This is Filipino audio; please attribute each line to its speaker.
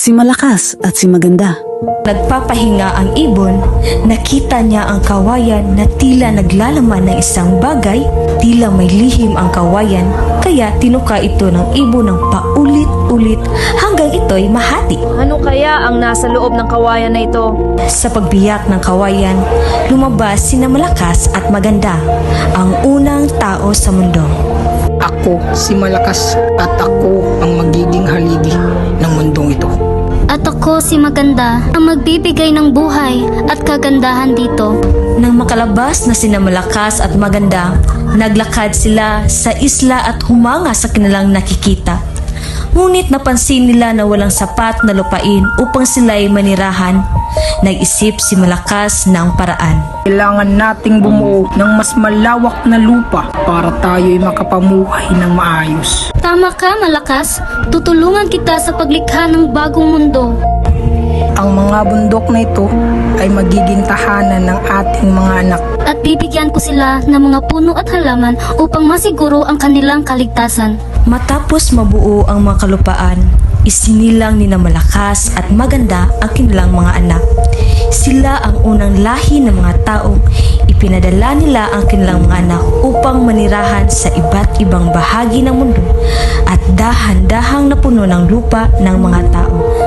Speaker 1: Si Malakas at si Maganda.
Speaker 2: Nagpapahinga ang ibon, nakita niya ang kawayan na tila naglalaman ng isang bagay, tila may lihim ang kawayan, kaya tinuka ito ng ibon ng paulit-ulit hanggang ito'y mahati.
Speaker 3: Ano kaya ang nasa loob ng kawayan na ito?
Speaker 2: Sa pagbiyak ng kawayan, lumabas sina Malakas at Maganda, ang unang tao sa mundo.
Speaker 4: Ako si Malakas at ako ang magiging haligi ng mundong ito.
Speaker 5: At ako si Maganda, ang magbibigay ng buhay at kagandahan dito.
Speaker 2: Nang makalabas na sina Malakas at Maganda, naglakad sila sa isla at humanga sa kanilang nakikita. Ngunit napansin nila na walang sapat na lupain upang sila'y manirahan. Nag-isip si Malakas ng paraan.
Speaker 4: Kailangan nating bumuo ng mas malawak na lupa para tayo'y makapamuhay ng maayos.
Speaker 5: Tama ka, Malakas. Tutulungan kita sa paglikha ng bagong mundo.
Speaker 4: Ang mga bundok na ito ay magiging tahanan ng ating mga anak.
Speaker 5: At bibigyan ko sila ng mga puno at halaman upang masiguro ang kanilang kaligtasan.
Speaker 2: Matapos mabuo ang mga kalupaan, isinilang ni na Malakas at Maganda ang kanilang mga anak. Sila ang unang lahi ng mga taong ipinadala nila ang kanilang mga anak upang manirahan sa iba't ibang bahagi ng mundo at dahan-dahang napuno ng lupa ng mga tao.